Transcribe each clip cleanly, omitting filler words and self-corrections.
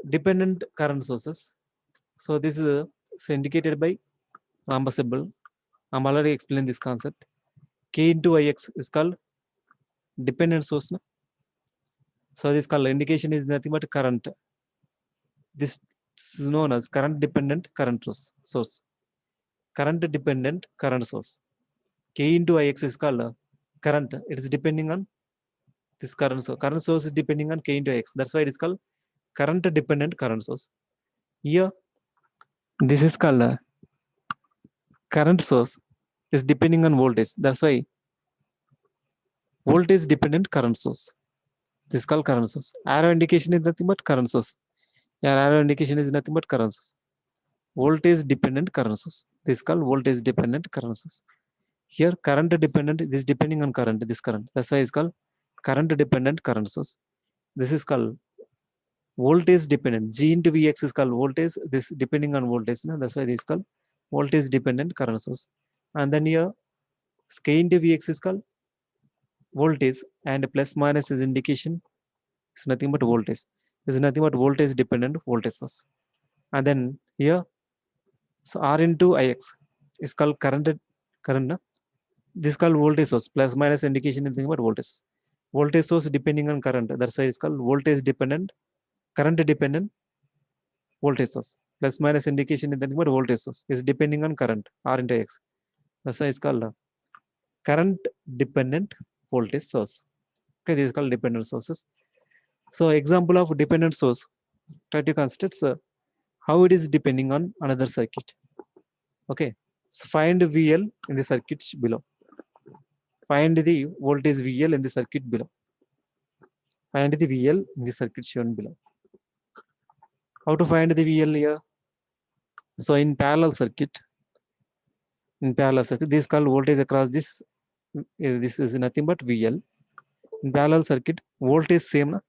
dependent current sources. So this is indicated by rhombus symbol. I'm already explained this concept. K into Ix is called dependent source. No? So this called indication is nothing but current. This is known as current dependent current source. Current dependent current source. K into Ix is called current. It is depending on this current source. Current source is depending on K into X. That's why it is called current dependent current source. Here, this is called current source is depending on voltage. That's why voltage dependent current source. This is called current source. Arrow indication is nothing but current source. Your arrow indication is nothing but current source. Voltage dependent current source. This is called voltage dependent current source. Here current dependent is depending on current. This current. That's why it's called current dependent current source. This is called voltage dependent. G into Vx is called voltage. This depending on voltage. No? That's why this is called voltage dependent current source. And then here K into Vx is called voltage, and plus minus is indication. It's nothing but voltage. It's nothing but voltage dependent voltage source. And then here, so R into Ix is called current. No? This is called voltage source. Plus minus indication is nothing but voltage. Voltage source depending on current. That's why it's called voltage dependent, current dependent voltage source. Plus minus indication is nothing but voltage source. Is depending on current. R into X. That's why it's called current dependent voltage source. Okay, this is called dependent sources. So example of dependent source, try to consider how it is depending on another circuit. Okay, so find VL in the circuit below. Find the voltage VL in the circuit below. Find the VL in the circuit shown below. How to find the VL here? So in parallel circuit, this is called voltage across this. This is nothing but VL. In parallel circuit, voltage same. Na?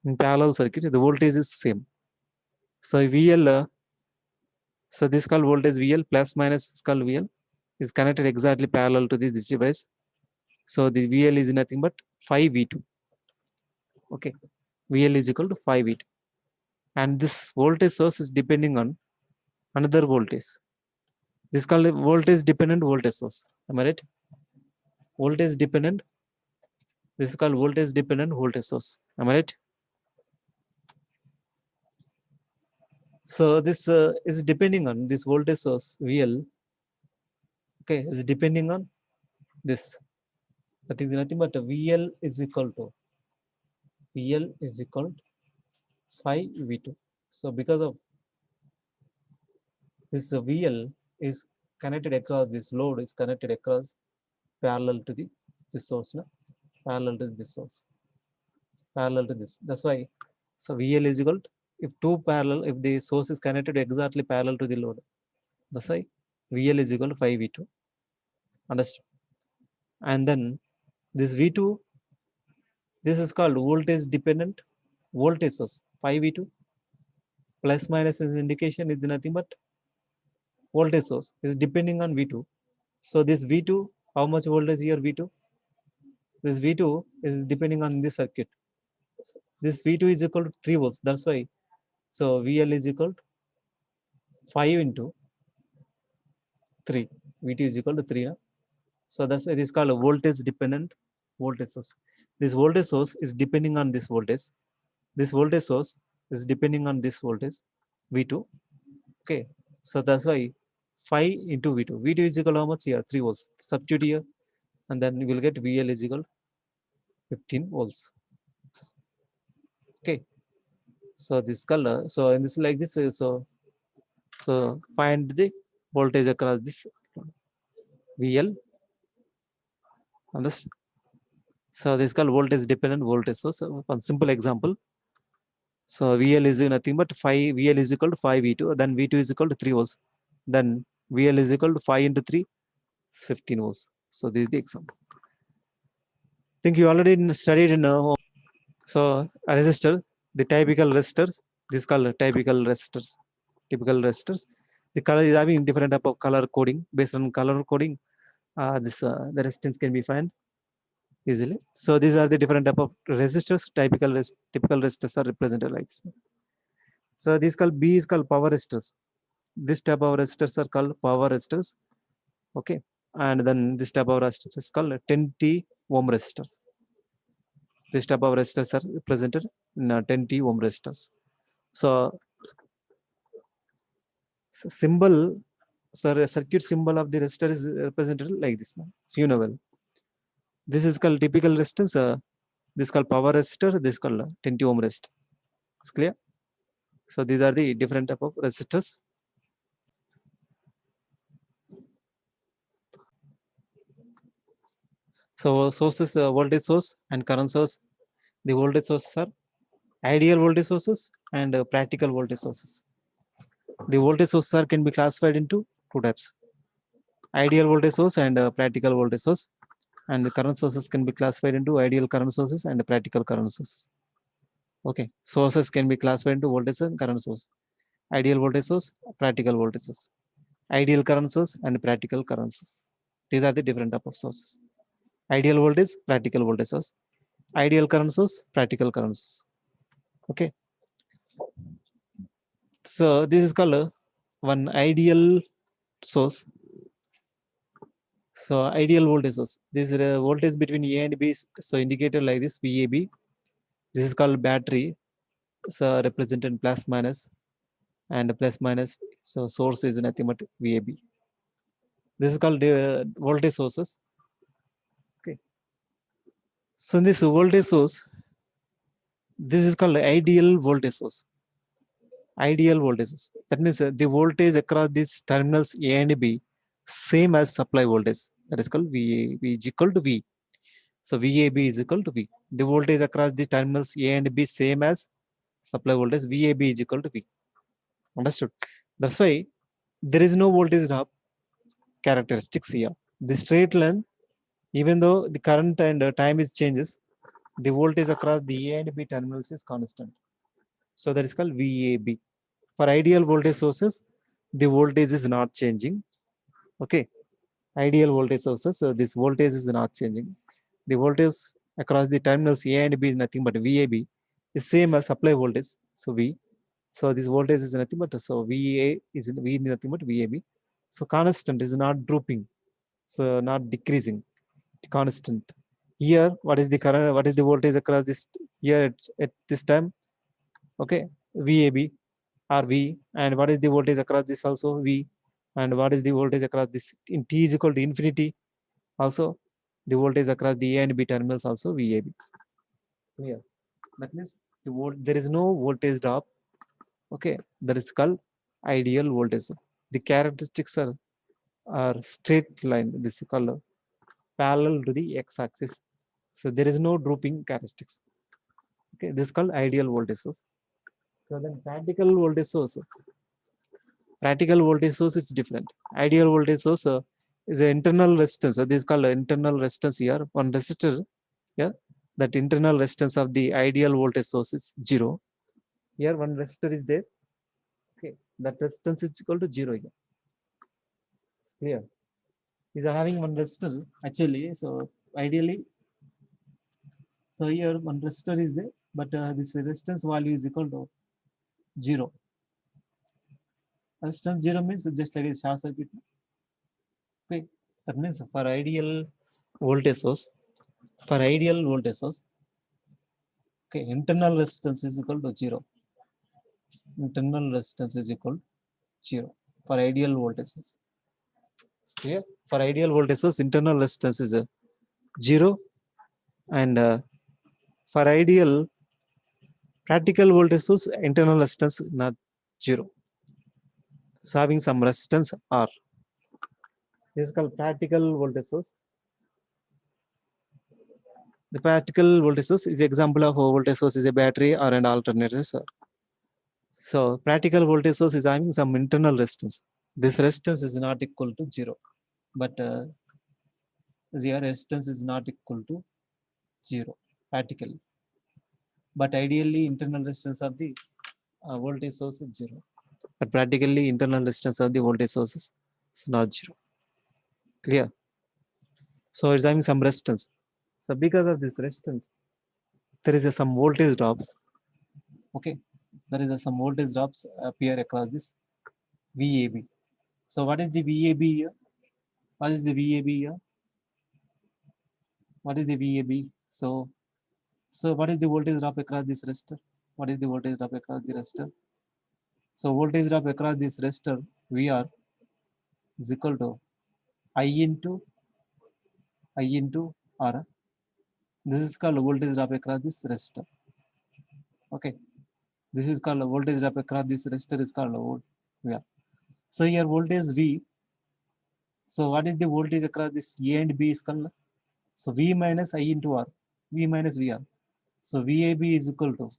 In parallel circuit, the voltage is same. So VL, so this is called voltage VL, plus minus is called VL, is connected exactly parallel to this device. So the VL is nothing but 5V2. Okay, VL is equal to 5V2. And this voltage source is depending on another voltage. This is called voltage dependent voltage source. Am I right? Voltage dependent. This is called voltage dependent voltage source. Am I right? So this is depending on this voltage source VL. Okay, is depending on this. That is nothing but VL is equal to 5V2. So because of this VL is connected across, this load is connected across parallel to this source, no? Parallel to this source, parallel to this. That's why, so VL is equal to, if the source is connected exactly parallel to the load, that's why VL is equal to 5V2. Understand? And then this V2, this is called voltage dependent voltage source. 5V2 plus minus is indication is nothing but voltage source is depending on V2. So this V2, how much voltage here V2? This V2 is depending on this circuit. This V2 is equal to 3 volts. That's why. So VL is equal to 5 into 3. V2 is equal to 3. No? So that's why this is called a voltage dependent voltage source. This voltage source is depending on this voltage. This voltage source is depending on this voltage V2. Okay. So that's why 5 into V2. V2 is equal to how much here? 3 volts. Substitute here. And then we will get VL is equal to 15 volts. Okay. So this color. So in this like this. So find the voltage across this VL. Understand? So this is called voltage dependent voltage source. So one simple example. So VL is nothing but 5. VL is equal to 5V2. Then V2 is equal to 3 volts. Then VL is equal to 5 into 3, 15 volts. So this is the example. I think you already studied in so a resistor, the typical resistors, this is called typical resistors. Typical resistors. The color is having different type of color coding. Based on color coding, the resistance can be found easily. So these are the different type of resistors. Typical resistors are represented like this. So this called B is called power resistors. This type of resistors are called power resistors. Okay, and then this type of resistor is called 10T ohm resistors. This type of resistors are represented in 10T ohm resistors. So symbol, sir, a circuit symbol of the resistor is represented like this one. So you know well. This is called typical resistance. This is called power resistor. This is called 10 ohm resistor. It's clear. So these are the different type of resistors. So sources, voltage source and current source. The voltage sources are ideal voltage sources and practical voltage sources. The voltage sources can be classified into two types: ideal voltage source and practical voltage source. And the current sources can be classified into ideal current sources and practical current sources. Okay, sources can be classified into voltage and current source: ideal voltage source, practical voltage source, ideal current source, and practical current source. These are the different type of sources: ideal voltage, practical voltage source, ideal current source, practical current source. Okay, so this is called one ideal source. So ideal voltage source. This is a voltage between A and B. So indicated like this, VAB. This is called battery. So represented plus minus and plus minus. So source is nothing but VAB. This is called voltage sources. Okay. So in this voltage source, this is called ideal voltage source. Ideal voltage source. That means the voltage across these terminals A and B same as supply voltage. That is called VAB is equal to V. So VAB is equal to V. The voltage across the terminals A and B same as supply voltage. VAB is equal to V. Understood? That's why there is no voltage drop characteristics here. The straight line, even though the current and time is changes, the voltage across the A and B terminals is constant. So that is called VAB. For ideal voltage sources, the voltage is not changing. Okay. Ideal voltage sources, so this voltage is not changing. The voltage across the terminals A and B is nothing but VAB. Is same as supply voltage. So V. So this voltage is nothing but so VA is nothing but VAB. So constant is not drooping. So not decreasing. Constant. Here, what is the current? What is the voltage across this here at this time? Okay, VAB or V. And what is the voltage across this also V? And what is the voltage across this in T is equal to infinity? Also, the voltage across the A and B terminals also VAB. Clear. That means there is no voltage drop. Okay, that is called ideal voltage. The characteristics are straight line. This is called parallel to the x-axis. So there is no drooping characteristics. Okay, this is called ideal voltage source. So then practical voltage source. Practical voltage source is different. Ideal voltage source is an internal resistance. So this is called internal resistance here. One resistor. Yeah, that internal resistance of the ideal voltage source is 0. Here one resistor is there. Okay, that resistance is equal to 0 here. It's clear. Is having one resistor actually. So ideally, so here one resistor is there, but this resistance value is equal to 0. Resistance 0 means just like a short circuit. Okay, that means for ideal voltage source, okay, internal resistance is equal to 0. Internal resistance is equal to 0 for ideal voltage source. Clear? For ideal voltage source, internal resistance is 0, and for ideal practical voltage source, internal resistance not 0. So having some resistance R. This is called practical voltage source. The practical voltage source is example of a voltage source is a battery or an alternator. So practical voltage source is having some internal resistance. This resistance is not equal to 0, but the resistance is not equal to 0 practically. But ideally, internal resistance of the voltage source is 0. But practically, internal resistance of the voltage source is not 0. Clear? So it's having some resistance. So because of this resistance, there is some voltage drop. Okay, there is some voltage drops appear across this VAB. So what is the VAB here? What is the VAB here? What is the VAB? So what is the voltage drop across this resistor? What is the voltage drop across the resistor? So voltage drop across this resistor VR is equal to I into R. This is called voltage drop across this resistor. Okay, this is called voltage drop across this resistor is called volt VR. So here voltage V. So what is the voltage across this A and B is called? So V minus I into R, V minus VR. So VAB is equal to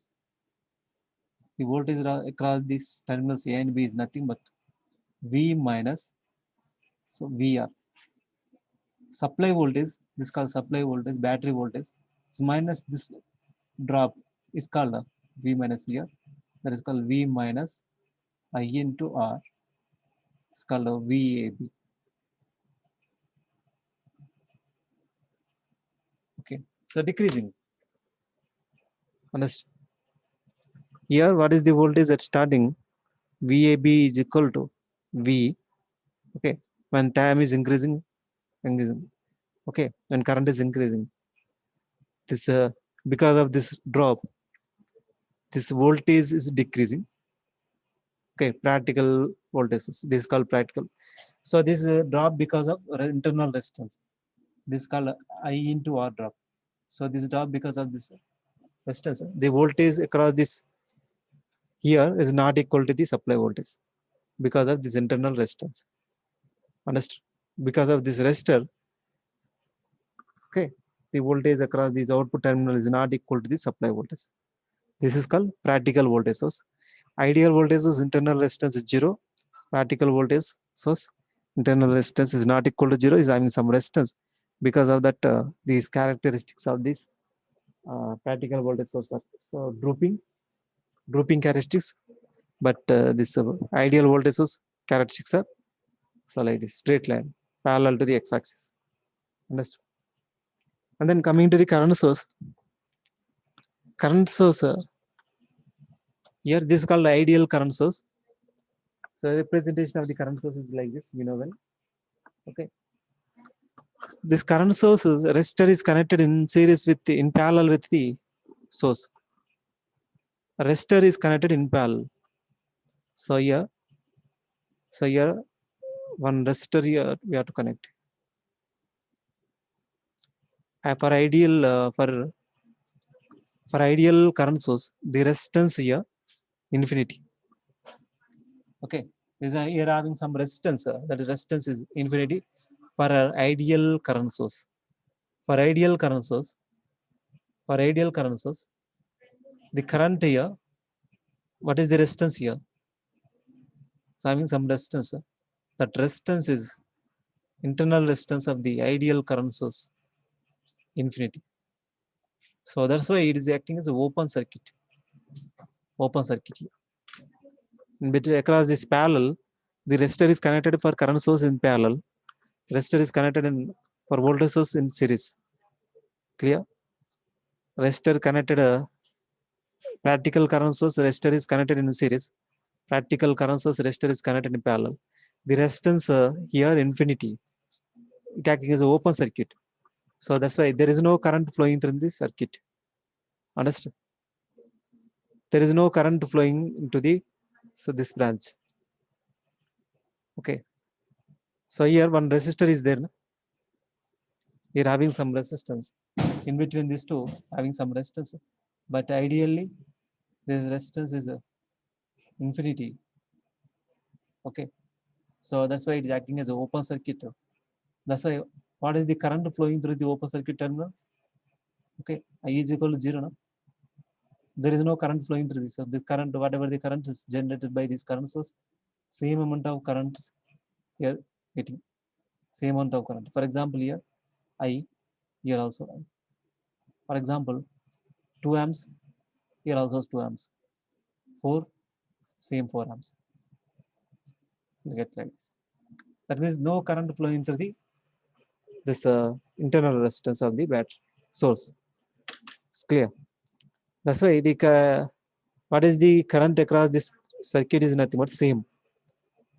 the voltage across these terminals A and B is nothing but V minus VR. Supply voltage, this is called supply voltage, battery voltage. So minus this drop is called V minus VR. That is called V minus I into R. It's called VAB. Okay, so decreasing. Understand? Here, what is the voltage at starting? VAB is equal to V. Okay, when time is increasing. Okay, when current is increasing. This because of this drop, this voltage is decreasing. Okay, practical voltage. This is called practical. So this is a drop because of internal resistance. This is called I into R drop. So this drop because of this resistance. The voltage across this here is not equal to the supply voltage because of this internal resistance. Understood? Because of this resistor, okay, the voltage across this output terminal is not equal to the supply voltage. This is called practical voltage source. Ideal voltage is internal resistance is 0. Practical voltage source internal resistance is not equal to 0, is having some resistance. Because of that, these characteristics of this practical voltage source are so drooping characteristics, but this ideal voltage source characteristics are so like this straight line parallel to the x-axis. Understood? And then coming to the current source, here this is called ideal current source. So representation of the current source is like this, you know well. Okay. This current source is resistor is connected in series with in parallel with the source. Resistor is connected in parallel. So here one resistor here we have to connect. For ideal current source, the resistance here infinity. Okay, here having some resistance. That resistance is infinity for ideal current source. For ideal current source, the current here, what is the resistance here? So having some resistance. That resistance is internal resistance of the ideal current source, infinity. So that's why it is acting as an open circuit. Open circuit here. In between across this parallel, the resistor is connected for current source in parallel. Resistor is connected in for voltage source in series. Clear? Resistor connected practical current source, resistor is connected in series. Practical current source, resistor is connected in parallel. The resistance here infinity. It acting as an open circuit. So that's why there is no current flowing through this circuit. Understood? There is no current flowing into the this branch. Okay. So here one resistor is there. Here having some resistance. In between these two, having some resistance. But ideally, this resistance is infinity. Okay. So that's why it is acting as an open circuit. That's why what is the current flowing through the open circuit terminal? Okay. I is equal to 0. No? There is no current flowing through this. So this current, whatever the current is generated by this current source, same amount of current here getting. Same amount of current. For example, here I, here also I. For example, 2 amps, here also 2 amps. 4, same 4 amps. You get like this. That means no current flowing through the this internal resistance of the battery source. It's clear. That's why the What is the current across this circuit is nothing but same.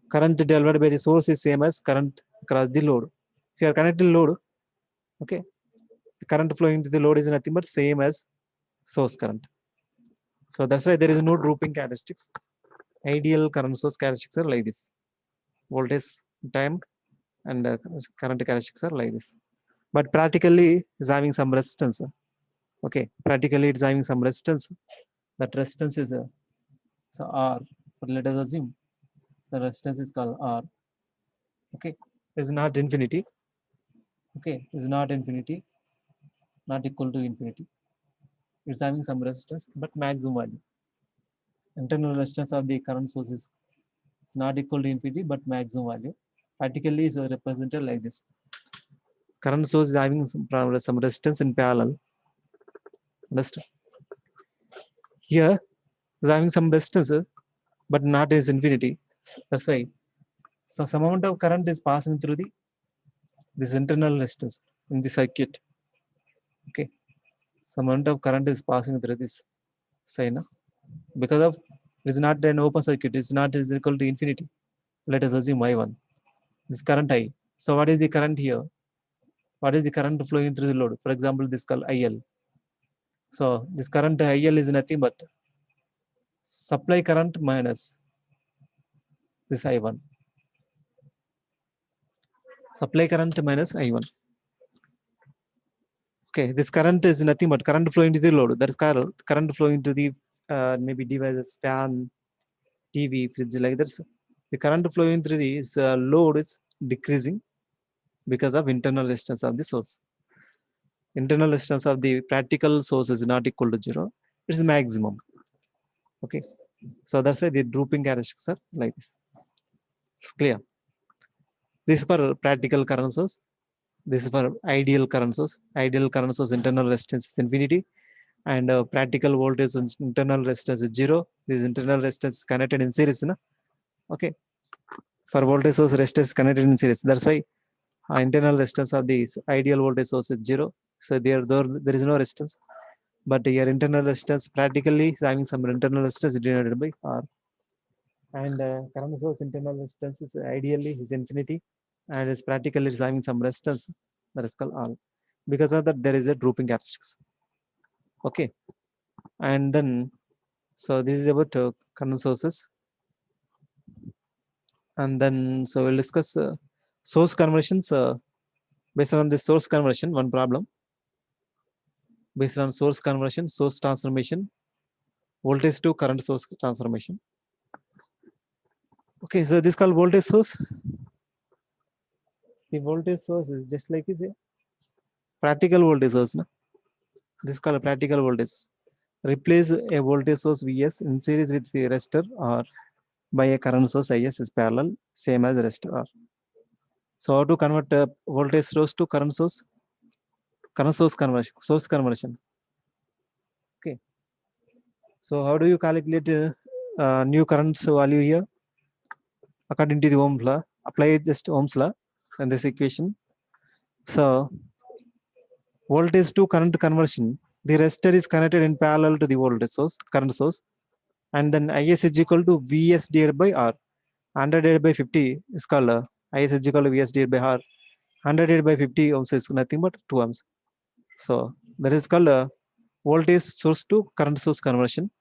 Current delivered by the source is same as current across the load. If you are connected load, okay, the current flowing to the load is nothing but same as source current. So that's why there is no drooping characteristics. Ideal current source characteristics are like this. Voltage, time, and current characteristics are like this. But practically is having some resistance. Okay, practically it's having some resistance. That resistance is so R. But let us assume the resistance is called R. Okay, is not infinity. Okay, is not infinity, not equal to infinity. It's having some resistance, but maximum value. Internal resistance of the current source is not equal to infinity, but maximum value. Practically is represented like this. Current source is having some resistance in parallel. Understood? Here is having some resistance, but not as infinity. That's why. So some amount of current is passing through this internal resistance in the circuit. Okay. Some amount of current is passing through this sign. Because of it is not an open circuit, it's not is equal to infinity. Let us assume I1. This current I. So what is the current here? What is the current flowing through the load? For example, this called IL. So this current IL is nothing but supply current minus this I1. Supply current minus I1. Okay, this current is nothing but current flowing to the load. That is current flowing to the maybe devices, fan, TV, fridge, like that. The current flowing through this load is decreasing because of internal resistance of the source. Internal resistance of the practical source is not equal to 0. It's maximum. Okay. So that's why the drooping characteristics are like this. It's clear. This is for practical current source. This is for ideal current source. Ideal current source internal resistance is infinity. And practical voltage internal resistance is 0. This internal resistance is connected in series. Na? Okay. For voltage source resistance is connected in series. That's why internal resistance of the ideal voltage source is 0. So there is no resistance. But your internal resistance practically is having some internal resistance denoted by R. And current source internal resistance is ideally is infinity, and is practically is having some resistance that is called R. Because of that, there is a drooping characteristics. Okay, and then so this is about current sources, and then so we'll discuss source conversions based on the source conversion. One problem based on source conversion, source transformation, voltage to current source transformation. Okay, so this is called voltage source. The voltage source is just like is a practical voltage source. No? This is called a practical voltage. Replace a voltage source Vs in series with the resistor or by a current source Is is parallel, same as resistor R. So how to convert a voltage source to current source? Current source conversion, source conversion. Okay. So how do you calculate new current value here? According to the Ohm's law, apply just Ohm's law and this equation. So voltage to current conversion, the resistor is connected in parallel to the voltage source, current source, and then Is is equal to Vs divided by R. 100 divided by 50 is called Is is equal to Vs divided by R. 100 divided by 50 ohms is nothing but 2 ohms. So that is called voltage source to current source conversion.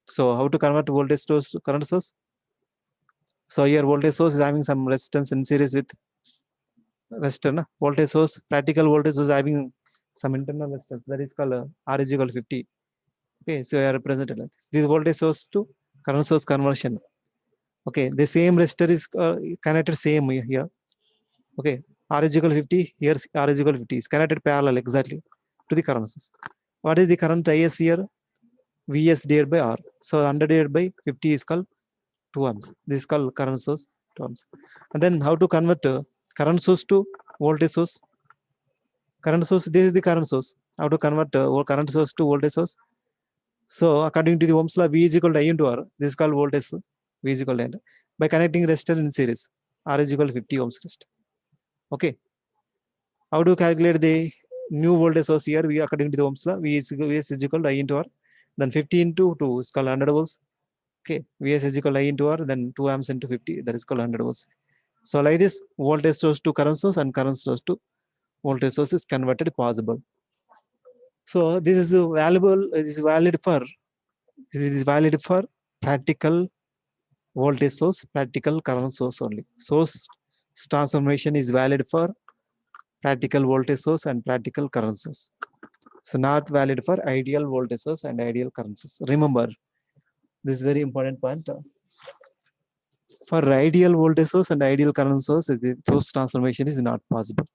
So how to convert voltage source to current source? So here voltage source is having some resistance in series with resistor. Na? Voltage source, practical voltage source having some internal resistance, that is called R is equal to 50. Okay, so I are represented like this. This voltage source to current source conversion. Okay, the same resistor is connected same here. Okay, R is equal to 50. Here R is equal to 50 is connected parallel exactly to the current source. What is the current Is here? Vs divided by R. So 100 divided by 50 is called 2 amps. This is called current source 2 amps. And then how to convert current source to voltage source? Current source, this is the current source. How to convert current source to voltage source? So according to the Ohm's law, V is equal to I into R. This is called voltage source. V is equal to I. By connecting resistor in series, R is equal to 50 ohms resistor. Okay. How to calculate the new voltage source here? We according to the Ohm's law, V is equal to I into R. Then 50 into 2 is called 100 volts. Okay, Vs is equal to I into R, then 2 amps into 50, that is called 100 volts. So like this, voltage source to current source and current source to voltage source is converted possible. So this is valuable. This is valid for practical voltage source, practical current source only. Source transformation is valid for practical voltage source and practical current source. So not valid for ideal voltage source and ideal current source. Remember, this is very important point. For ideal voltage source and ideal current source, the source transformation is not possible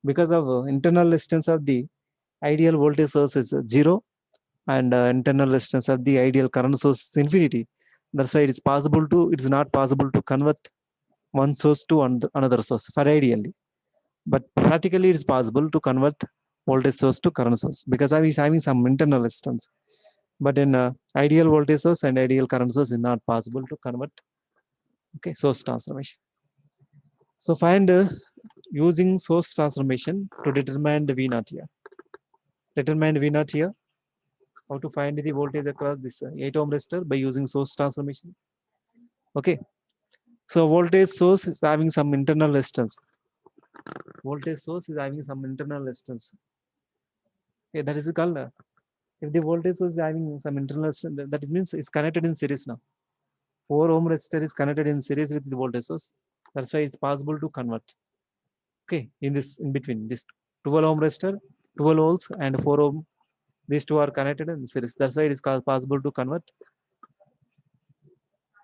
because of internal resistance of the ideal voltage source is 0 and internal resistance of the ideal current source is infinity. That's why it's not possible to convert one source to another source for ideally. But practically it's possible to convert voltage source to current source because I is having some internal resistance. But in ideal voltage source and ideal current source is not possible to convert. Okay, source transformation. So find using source transformation to determine the V naught here. Determine V naught here. How to find the voltage across this 8 ohm resistor by using source transformation. Okay. So voltage source is having some internal resistance. Voltage source is having some internal resistance. Okay, that is called. If the voltage source is having some internal resistance, that means it's connected in series now. 4 ohm resistor is connected in series with the voltage source. That's why it's possible to convert. Okay, in between this 12 ohm resistor, 12 volts and 4 ohm, these two are connected in series. That's why it is possible to convert.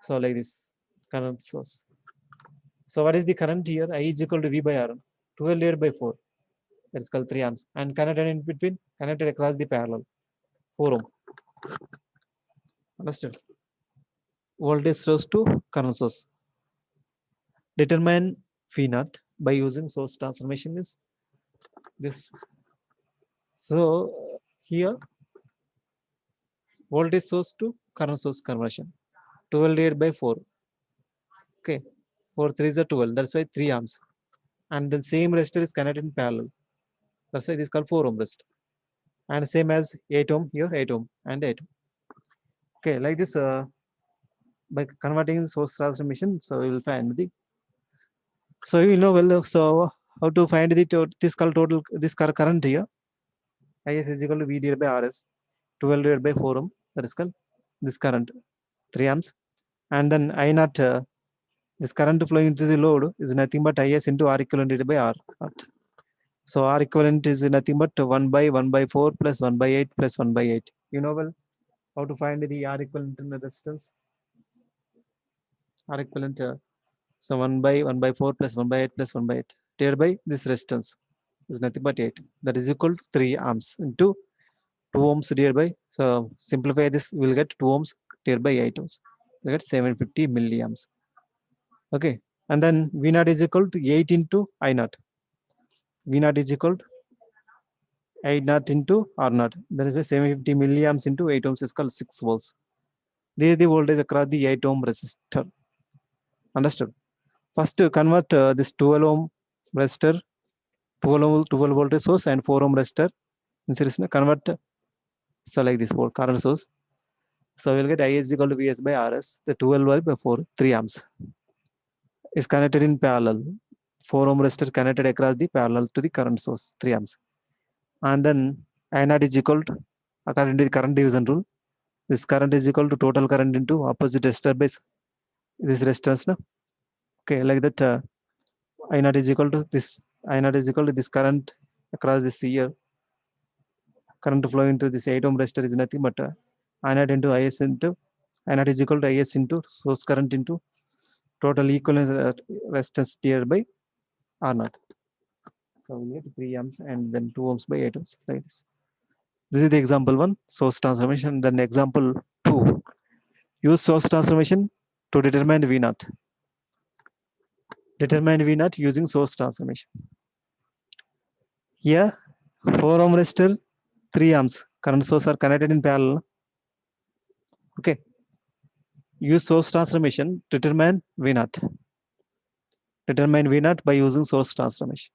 So like this current source. So what is the current here? I is equal to V by R. 12 divided by 4. That's called 3 amps. And connected in between, connected across the parallel. 4 ohm. Understood? Voltage source to current source. Determine V naught by using source transformation is this. So here voltage source to current source conversion. 12 divided by 4. Okay. 4 3 is a 12. That's why 3 amps. And the same resistor is connected in parallel. That's why this is called 4 ohm resistor. And same as 8 ohm here, 8 ohm and 8 ohm. Okay, like this by converting source transformation, so we will find the. So you know well. So how to find the this total this current here? Is equal to V divided by RS. 12 divided by 4 ohm. That is called this current 3 amps. And then I naught this current flowing into the load is nothing but Is into R equivalent divided by R naught. So R equivalent is nothing but 1 by 1 by 4 plus 1 by 8 plus 1 by 8. You know well how to find the R equivalent in the resistance. R equivalent. So 1 by 1 by 4 plus 1 by 8 plus 1 by 8 divided by this resistance is nothing but 8. That is equal to 3 amps into 2 ohms divided by. So simplify this, we'll get 2 ohms divided by 8 ohms. We'll get 750 milliamps. Okay. And then V naught is equal to 8 into I naught. V naught is equal to I naught into R naught. That is 750 milliamps into 8 ohms is called 6 volts. This is the voltage across the 8 ohm resistor. Understood? First, convert this 12 ohm resistor, 12 voltage source and 4 ohm resistor in series. Convert so like this current source. So we'll get I is equal to Vs by Rs. The 12 by 4, 3 amps is connected in parallel. 4 ohm resistor connected across the parallel to the current source, 3 amps. And then I naught is equal to, according to the current division rule, this current is equal to total current into opposite resistor base. This resistance, no? Okay, like that. I naught is equal to this. I naught is equal to this current across this here. Current flowing into this 8 ohm resistor is nothing but I naught into Is into I naught is equal to Is into source current into total equivalent resistance divided by R naught. So we get 3 amps and then 2 ohms by 8 ohms like this. This is the example 1, source transformation. Then example 2, use source transformation to determine V naught. Determine V naught using source transformation. Here, 4 ohm resistor, 3 amps current source are connected in parallel. Okay. Use source transformation to determine V naught. Determine V naught by using source transformation.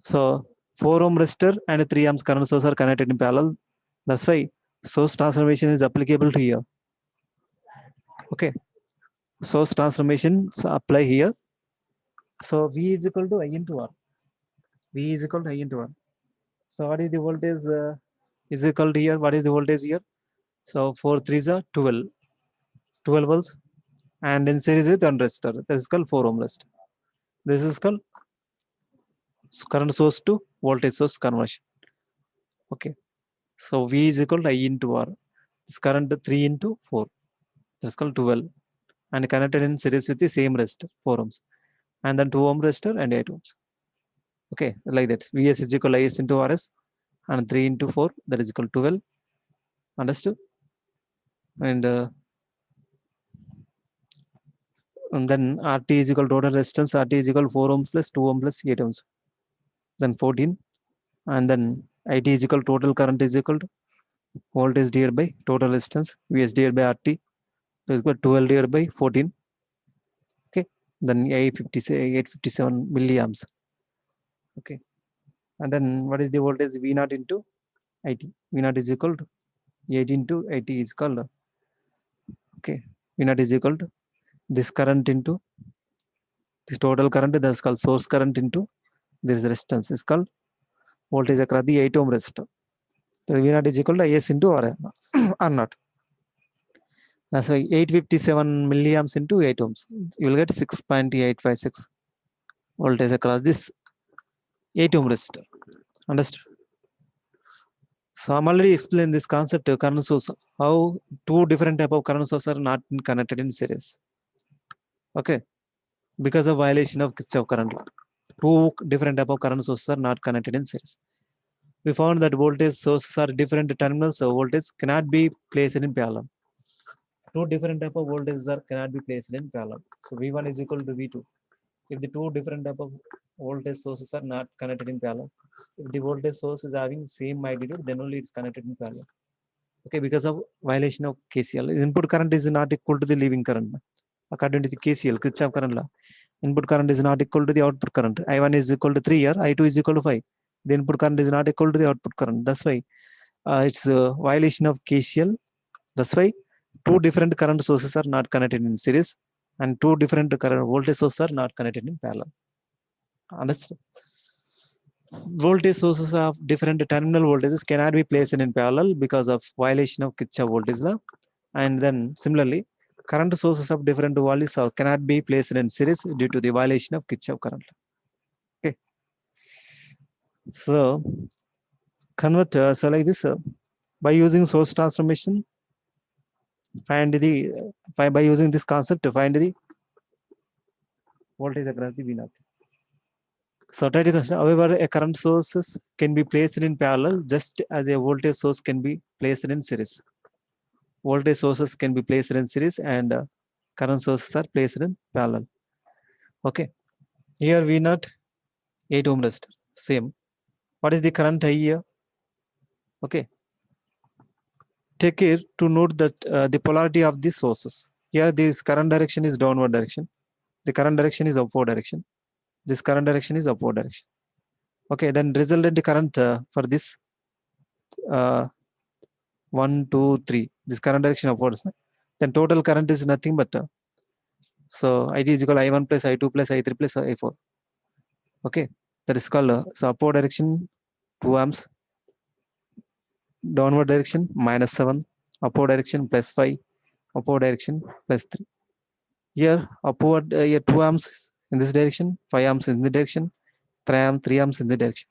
So 4 ohm resistor and 3 amps current source are connected in parallel. That's why source transformation is applicable to here. Okay, source transformations apply here. So V is equal to I into R. V is equal to I into R. So what is the voltage is equal to here? What is the voltage here? So 4 3s are 12. 12 volts and in series with one resistor. This is called 4 ohm resistor. This is called current source to voltage source conversion. Okay. So V is equal to I into R. This current 3 into 4. This is called 12 and connected in series with the same resistor 4 ohms and then 2 ohm resistor and 8 ohms. Okay, like that. Vs is equal to Is into Rs and 3 into 4 that is equal to 12. Understood? And then RT is equal to total resistance. RT is equal to 4 ohms plus 2 ohms plus 8 ohms. Then 14. And then IT is equal to total current is equal to voltage divided by total resistance. Vs divided by RT. So it's equal to 12 divided by 14. Okay. Then 857 milliamps. Okay. And then what is the voltage V0 into IT? V0 is equal to 8 into IT is called. Okay. V0 is equal to this current into this total current, that's called source current into this resistance is called voltage across the 8 ohm resistor. So V0 is equal to Is into R0. That's why 857 milliamps into 8 ohms. You will get 6.856 voltage across this 8 ohm resistor. Understood? So I'm already explained this concept of current source, how two different type of current sources are not connected in series. Okay. Because of violation of Kirchhoff current law. Two different type of current sources are not connected in series. We found that voltage sources are different terminals, so voltage cannot be placed in parallel. Two different type of voltages are cannot be placed in parallel. So V1 is equal to V2. If the two different type of voltage sources are not connected in parallel, if the voltage source is having same magnitude, then only it's connected in parallel. Okay, because of violation of KCL, input current is not equal to the leaving current. According to the KCL, Kirchhoff current law, input current is not equal to the output current. I1 is equal to 3 here, I2 is equal to 5. The input current is not equal to the output current. That's why it's a violation of KCL. That's why two different current sources are not connected in series and two different current voltage sources are not connected in parallel. Understand? Voltage sources of different terminal voltages cannot be placed in parallel because of violation of Kirchhoff voltage law. And then similarly, current sources of different voltages cannot be placed in series due to the violation of Kirchhoff current law. Okay. So convert so like this by using source transformation, find the by using this concept to find the voltage across the V0. So try to consider, however, a current sources can be placed in parallel just as a voltage source can be placed in series. Voltage sources can be placed in series and current sources are placed in parallel. Okay. Here V0 8 ohm resistor. Same. What is the current I here? Okay. Take care to note that the polarity of the sources. Here this current direction is downward direction. The current direction is upward direction. This current direction is upward direction. Okay, then resultant current for this 1, 2, 3. This current direction upwards. Then total current is nothing but so IT is equal to I1 plus I2 plus I3 plus I4. Okay, that is called so upward direction 2 amps, downward direction -7, upward direction +5, upward direction +3. Here upward here 2 amps in this direction, 5 amps in the direction, 3 amps in the direction.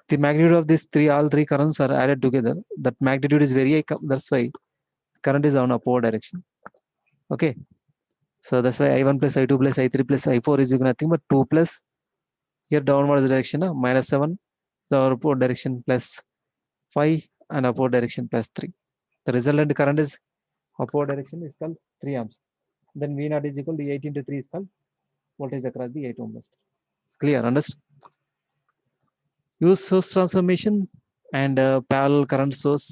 The magnitude of these all three currents are added together. That magnitude is very high. That's why current is on upward direction. Okay. So that's why I1 plus I2 plus I3 plus I4 is nothing but 2 plus here downward direction -7. So upward direction +5 and upward direction +3. The resultant current is upward direction is called 3 amps. Then V0 is equal to 8 into 3 is called voltage across the 8 ohm resistor. It's clear, understand? Use source transformation and parallel current source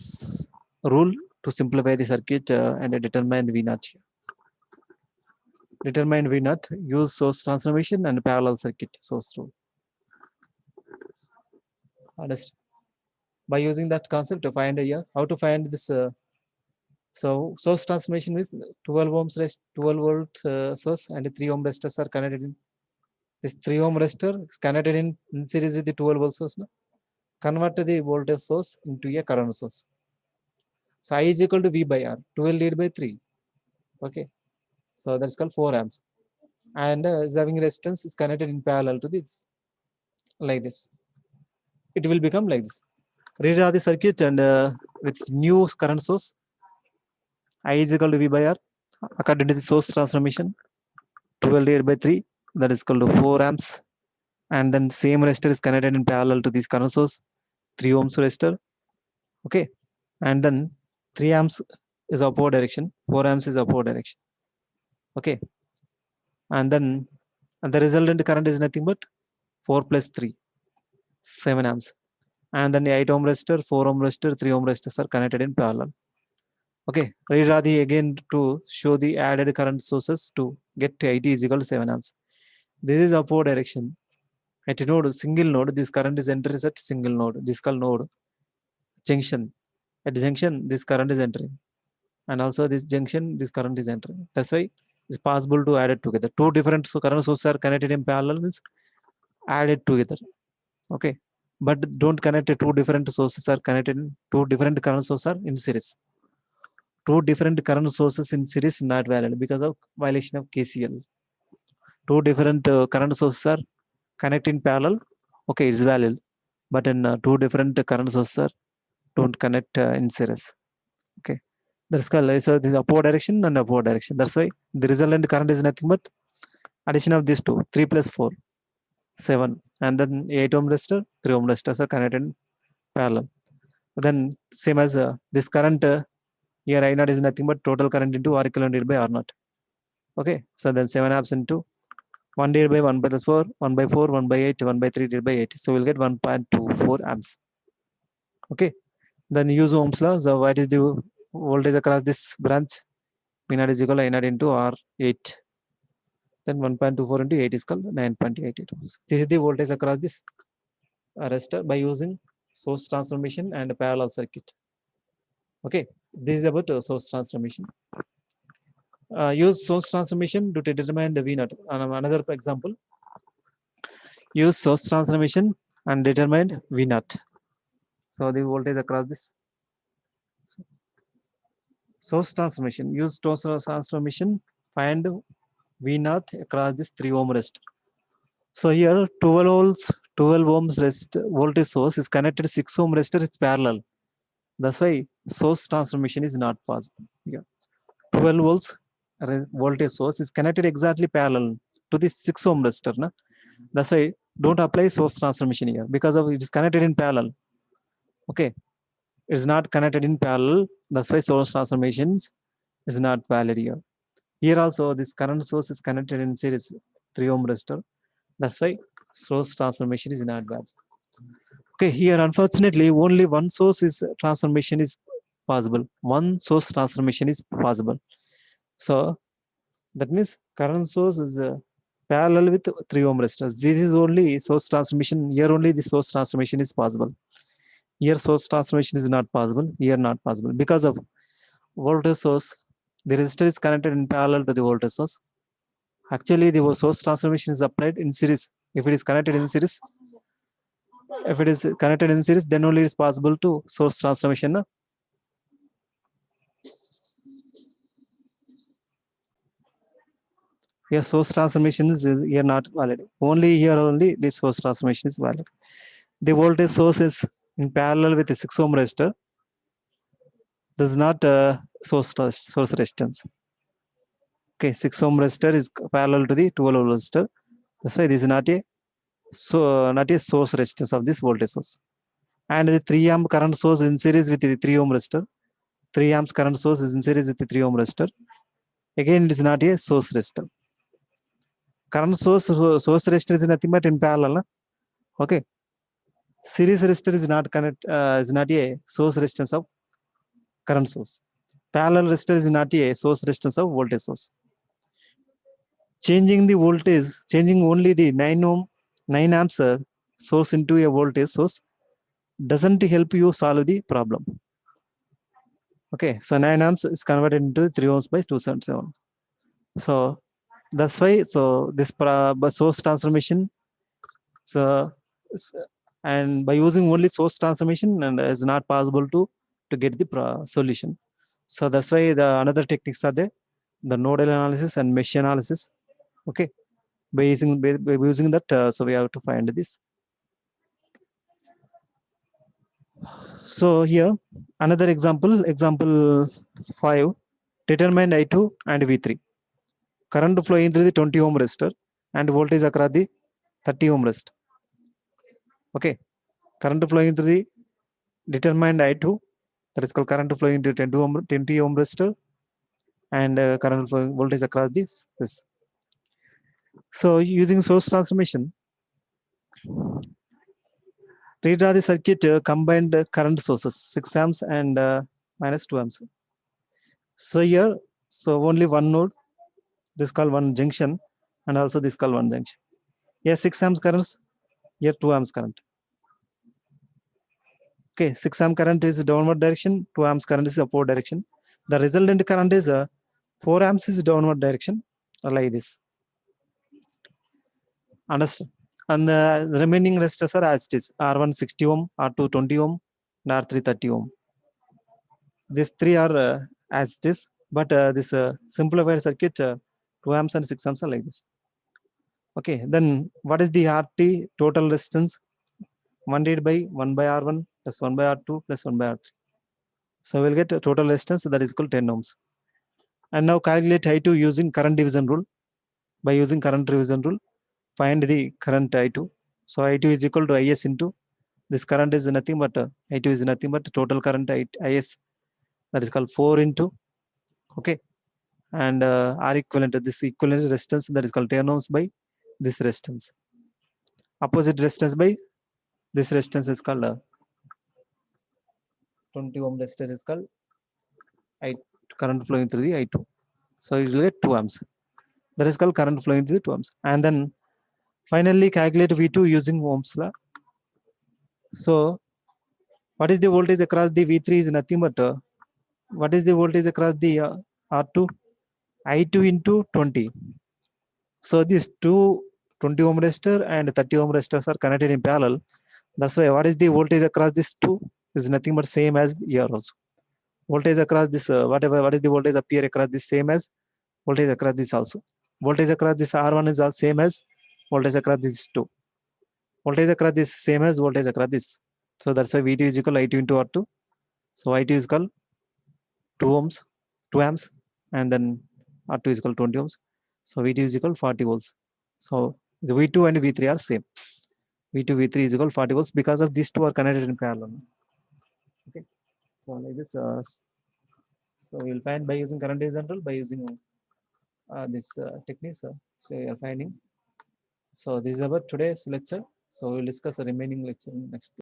rule to simplify the circuit and determine the V0. Determine V0, use source transformation and parallel circuit source rule. Understand? By using that concept to find here, how to find this? So source transformation is 12 ohms 12 volt source and 3 ohm resistors are connected in. This 3 ohm resistor is connected in series with the 12 volt source. No? Convert the voltage source into a current source. So I is equal to V by R. 12 divided by 3. Okay. So that's called 4 amps. And having resistance is connected in parallel to this. Like this. It will become like this. Redraw the circuit and with new current source. I is equal to V by R. According to the source transformation. 12 divided by 3. That is equal to 4 amps. And then same resistor is connected in parallel to this current source. 3 ohms resistor. Okay. And then 3 amps is upward direction. 4 amps is upward direction. Okay. And then the resultant current is nothing but 4 plus 3, 7 amps. And then the 8 ohm resistor, 4 ohm resistor, 3 ohm resistors are connected in parallel. Okay, redraw the again to show the added current sources to get IT is equal to 7 amps. This is upward direction. At a node, single node, this current is entering at single node. This is called node junction. At junction, this current is entering. And also this junction, this current is entering. That's why it's possible to add it together. Two different current sources are connected in parallel, means add it together. Okay, but don't connect two different sources are connected in two different current sources are in series. Two different current sources in series not valid because of violation of KCL. Two different current sources are connected in parallel. Okay, it's valid, but in two different current sources are don't connect in series. Okay, that's called so this upward direction and upward direction. That's why the resultant current is nothing but addition of these two, 3 plus 4, 7, and then 8 ohm resistor, 3 ohm resistors are connected in parallel. Then same as this current here I naught is nothing but total current into R equivalent divided by R naught. Okay, so then 7 amps into 1 divided by 1 plus 4, 1 by 4, 1 by 8, 1 by 3 divided by 8. So we'll get 1.24 amps. Okay, then use Ohm's law. So what is the voltage across this branch? P naught is equal to I naught into R8. Then 1.24 into 8 is called 9.88 ohms. This is the voltage across this resistor by using source transformation and parallel circuit. Okay, this is about source transformation. Use source transformation to determine the V naught. Another example, use source transformation and determine V naught. So the voltage across this source transformation, use source transformation, find V naught across this 3 ohm resistor. So here 12 volts, 12 ohms voltage source is connected to 6 ohm resistor, it's parallel. That's why source transformation is not possible. Yeah. 12 volts voltage source is connected exactly parallel to this 6 ohm resistor. Na? That's why don't apply source transformation here because of it is connected in parallel. Okay, it's not connected in parallel. That's why source transformations is not valid here. Here also this current source is connected in series 3 ohm resistor. That's why source transformation is not valid. Okay, here unfortunately only one source is transformation is possible. One source transformation is possible. So that means current source is parallel with 3 ohm resistors. This is only source transformation. Here only the source transformation is possible. Here source transformation is not possible. Here not possible because of voltage source. The resistor is connected in parallel to the voltage source. Actually, the source transformation is applied in series. If it is connected in series, then only it is possible to source transformation. No? Here source transformation is here not valid. Only here only the source transformation is valid. The voltage source is in parallel with the 6 ohm resistor. This is not source resistance. Okay, 6 ohm resistor is parallel to the 12 ohm resistor. That's why this is not a source resistance of this voltage source. And the 3 amp current source is in series with the 3 ohm resistor. 3 amps current source is in series with the 3 ohm resistor. Again, it is not a source resistor. Current source resistor is nothing but in parallel. Na? Okay. Series resistor is not a source resistance of current source. Parallel resistor is not a source resistance of voltage source. Changing the voltage, changing only the 9 amps source into a voltage source doesn't help you solve the problem. Okay, so 9 amps is converted into 3 ohms by 277. So that's why, so this source transformation, so and by using only source transformation, and is not possible to get the solution. So that's why the another techniques are there, the nodal analysis and mesh analysis. Okay, by using that, so we have to find this. So here another example 5, determine I2 and V3. Current flowing through the 20 ohm resistor and voltage across the 30 ohm resistor. Okay, current flowing through the determined I2, that is called current flowing into 20 ohm resistor, and current flowing voltage across this. So using source transformation, redraw the circuit combined current sources 6 amps and minus 2 amps. So here, so only one node, this called one junction, and also this called one junction. Here 6 amps currents, here 2 amps current. Okay, 6 amp current is downward direction, 2 amps current is upward direction. The resultant current is 4 amps is downward direction, like this. Understand? And the remaining resistors are as it is, R1 60 ohm, R2 20 ohm, and R3 30 ohm. These three are as it is, but this simplified circuit, 2 amps and 6 amps are like this. Okay, then what is the RT total resistance? 1 divided by 1 by R1 plus 1 by R2 plus 1 by R3. So we'll get a total resistance that is equal to 10 ohms. And now calculate I2 using current division rule. By using current division rule, find the current I2. So I2 is equal to IS into this current is nothing but I2 is nothing but total current IS, that is called 4 into, okay, and R equivalent to this equivalent resistance, that is called 10 ohms by this resistance. Opposite resistance by this resistance is called 20 ohm resistance is called I current flowing through the I2. So you will get 2 amps. That is called current flowing through the 2 amps. And then finally calculate V2 using Ohm's law. So what is the voltage across the V3 is nothing but what is the voltage across the R2? I2 into 20. So these two 20 ohm resistor and 30 ohm resistors are connected in parallel. That's why what is the voltage across these two is nothing but same as here also. Voltage across this, what is the voltage appear across this same as voltage across this also. Voltage across this R1 is also same as voltage across this 2. Voltage across this same as voltage across this. So that's why V2 is equal to I2 into R2. So I2 is equal 2 ohms, 2 amps, and then R2 is equal to 20 ohms. So V2 is equal to 40 volts. So the V2 and V3 are same. V2, V3 is equal to 40 volts because of these two are connected in parallel. Okay. So like this, so we'll find by using current division rule, by using this techniques. So we are finding. So this is about today's lecture. So we'll discuss the remaining lecture next.